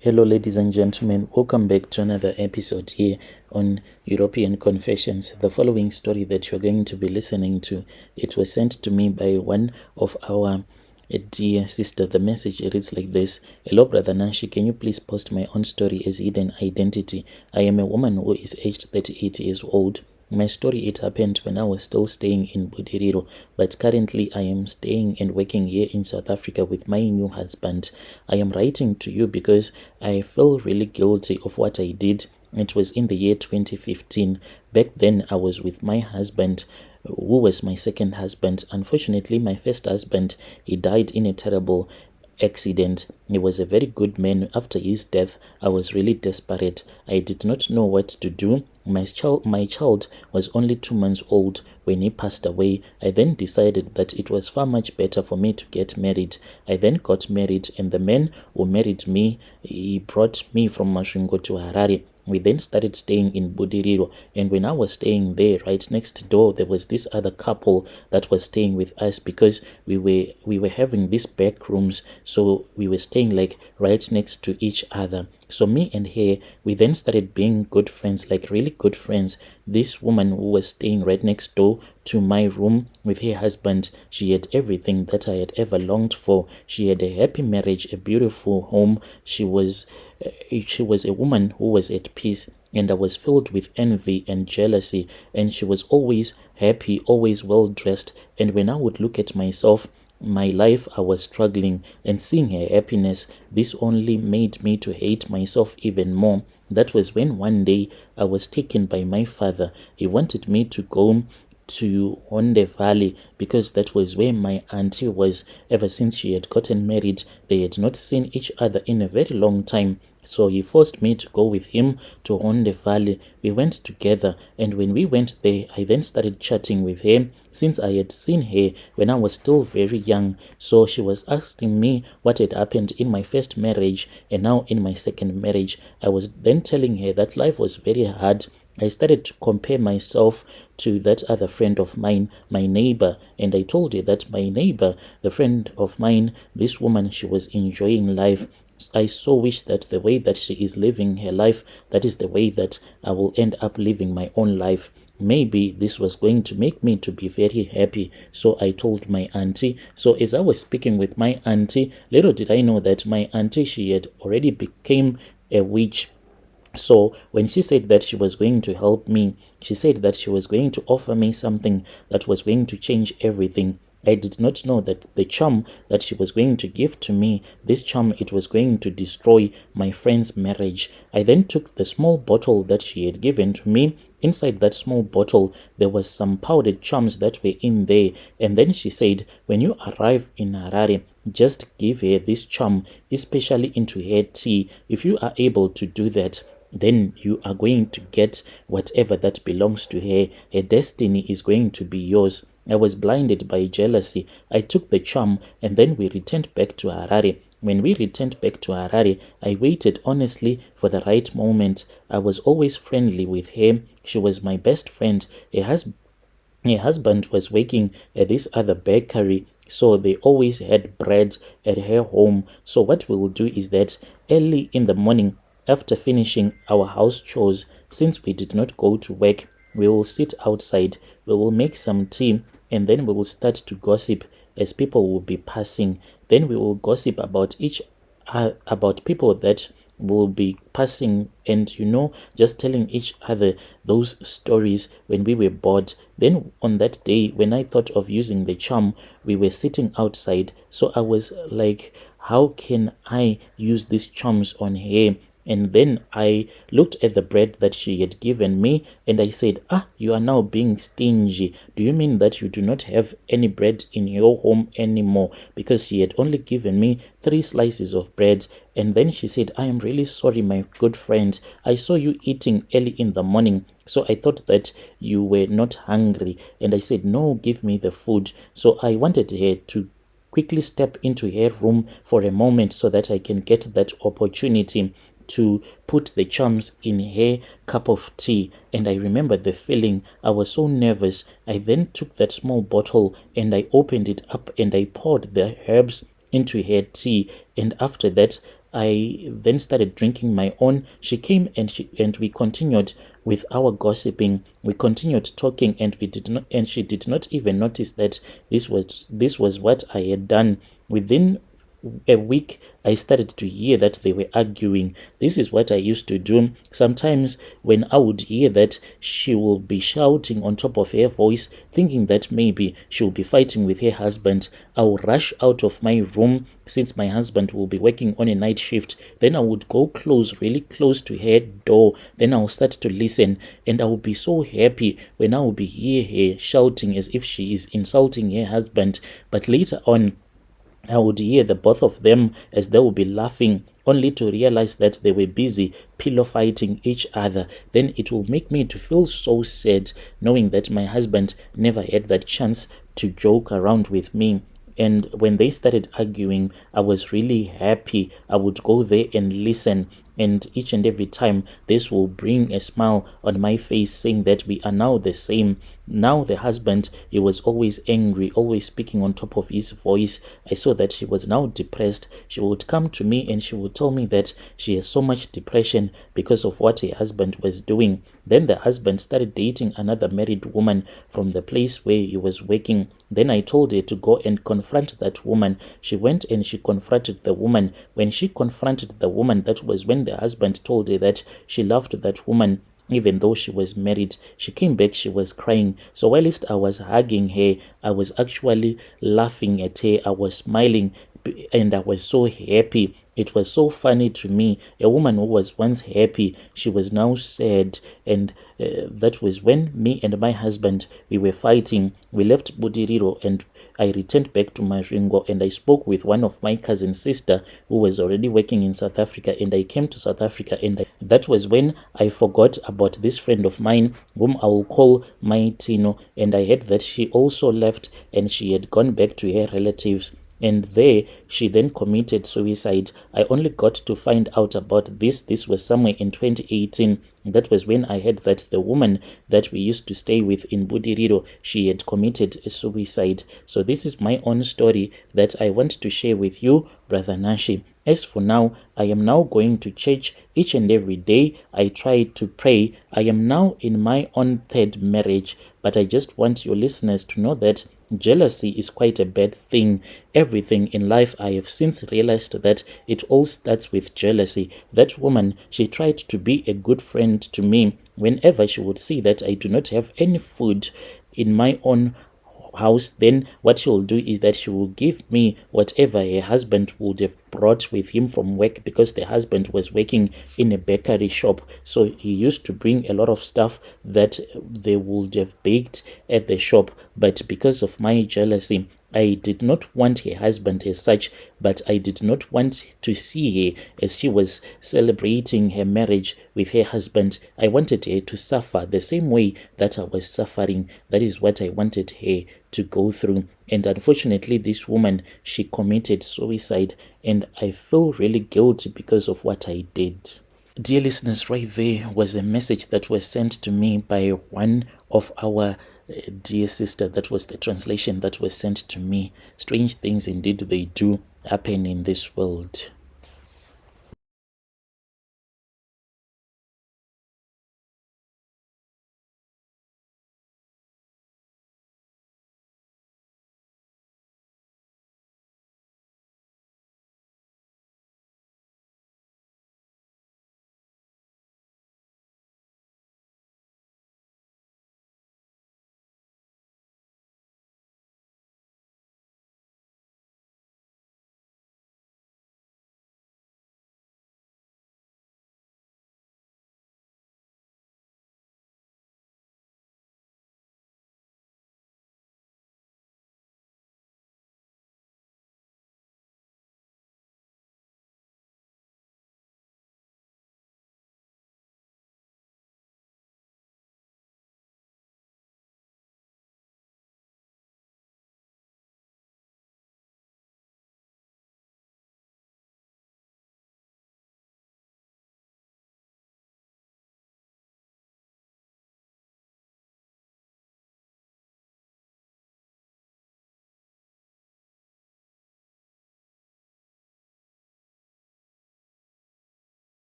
Hello, ladies and gentlemen. Welcome back to another episode here on European Confessions. The following story that you're going to be listening to, it was sent to me by one of our dear sister. The message reads like this: Hello, Brother Nashi. Can you please post my own story as hidden identity? I am a woman who is aged 38 years old. My story, it happened when I was still staying in Budiriro, but currently I am staying and working here in South Africa with my new husband. I am writing to you because I feel really guilty of what I did. It was in the year 2015. Back then I was with my husband, who was my second husband. Unfortunately, my first husband, he died in a terrible accident. He was a very good man. After his death, I was really desperate. I did not know what to do. My child was only 2 months old when he passed away. I then decided that it was far much better for me to get married. I then got married, and the man who married me, he brought me from Masvingo to Harare. We then started staying in Budiriro, and when I was staying there, right next door, there was this other couple that was staying with us because we were having these back rooms, so we were staying like right next to each other. So me and her, we then started being good friends, like really good friends. This woman who was staying right next door to my room with her husband, she had everything that I had ever longed for. She had a happy marriage, a beautiful home. She was a woman who was at peace, and I was filled with envy and jealousy, and she was always happy, always well dressed. And when I would look at myself, my life, I was struggling, and seeing her happiness, this only made me to hate myself even more. That was when one day I was taken by my father. He wanted me to go to Honde Valley because that was where my auntie was. Ever since she had gotten married, they had not seen each other in a very long time. So he forced me to go with him to Honde Valley. We went together, and when we went there, I then started chatting with her since I had seen her when I was still very young. So she was asking me what had happened in my first marriage and now in my second marriage. I was then telling her that life was very hard. I started to compare myself to that other friend of mine, my neighbor, and I told her that my neighbor, the friend of mine, this woman, she was enjoying life. I so wish that the way that she is living her life, that is the way that I will end up living my own life. Maybe this was going to make me to be very happy. So I told my auntie. So as I was speaking with my auntie, little did I know that my auntie, she had already became a witch. So when she said that she was going to help me, she said that she was going to offer me something that was going to change everything. I did not know that the charm that she was going to give to me, this charm, it was going to destroy my friend's marriage. I then took the small bottle that she had given to me. Inside that small bottle, there was some powdered charms that were in there. And then she said, when you arrive in Harare, just give her this charm, especially into her tea. If you are able to do that, then you are going to get whatever that belongs to her. Her destiny is going to be yours. I was blinded by jealousy. I took the charm, and then we returned back to Harare. When we returned back to Harare, I waited honestly for the right moment. I was always friendly with her. She was my best friend. Her husband was working at this other bakery, so they always had bread at her home. So what we will do is that early in the morning, after finishing our house chores, since we did not go to work, we will sit outside, we will make some tea, and then we will start to gossip as people will be passing. Then we will gossip about about people that will be passing, and just telling each other those stories when we were bored. Then on that day, when I thought of using the charm, we were sitting outside. So I was like, how can I use these charms on her? And then I looked at the bread that she had given me, and I said, you are now being stingy. Do you mean that you do not have any bread in your home anymore? Because she had only given me 3 slices of bread. And then she said, I am really sorry, my good friend. I saw you eating early in the morning, so I thought that you were not hungry. And I said, no, give me the food. So I wanted her to quickly step into her room for a moment so that I can get that opportunity to put the charms in her cup of tea. And I remember the feeling. I was so nervous. I then took that small bottle and I opened it up and I poured the herbs into her tea. And after that, I then started drinking my own. She came and we continued with our gossiping. We continued talking, and she did not even notice that this was what I had done. Within a week, I started to hear that they were arguing. This is what I used to do. Sometimes when I would hear that she will be shouting on top of her voice, thinking that maybe she'll be fighting with her husband, I will rush out of my room since my husband will be working on a night shift. Then I would go really close to her door. Then I will start to listen, and I will be so happy when I will be hear her shouting as if she is insulting her husband. But later on, I would hear the both of them as they would be laughing, only to realize that they were busy pillow fighting each other. Then it will make me to feel so sad, knowing that my husband never had that chance to joke around with me. And when they started arguing, I was really happy. I would go there and listen. And each and every time, this will bring a smile on my face, saying that we are now the same. Now the husband, he was always angry, always speaking on top of his voice. I saw that she was now depressed. She would come to me and she would tell me that she has so much depression because of what her husband was doing. Then the husband started dating another married woman from the place where he was working. Then I told her to go and confront that woman. She went and she confronted the woman. When she confronted the woman, that was when the husband told her that she loved that woman even though she was married. She came back, she was crying. So whilst I was hugging her, I was actually laughing at her. I was smiling and I was so happy. It was so funny to me. A woman who was once happy, she was now sad. And that was when me and my husband, we were fighting. We left Budiriro and I returned back to Maringo, and I spoke with one of my cousin's sister who was already working in South Africa, and I came to South Africa, and that was when I forgot about this friend of mine whom I will call my Tino, and I heard that she also left and she had gone back to her relatives. And there she then committed suicide. I only got to find out about this. This was somewhere in 2018. That was when I heard that the woman that we used to stay with in Budiriro, she had committed a suicide. So this is my own story that I want to share with you, Brother Nashi. As for now, I am now going to church each and every day. I try to pray. I am now in my own third marriage, but I just want your listeners to know that jealousy is quite a bad thing. Everything in life, I have since realized that it all starts with jealousy. That woman, she tried to be a good friend to me. Whenever she would see that I do not have any food in my own house, then what she will do is that she will give me whatever her husband would have brought with him from work, because the husband was working in a bakery shop. So he used to bring a lot of stuff that they would have baked at the shop. But because of my jealousy, I did not want her husband as such, but I did not want to see her as she was celebrating her marriage with her husband. I wanted her to suffer the same way that I was suffering. That is what I wanted her to go through. And unfortunately, this woman, she committed suicide, and I feel really guilty because of what I did. Dear listeners, right there was a message that was sent to me by one of our dear sister. That was the translation that was sent to me. Strange things indeed they do happen in this world.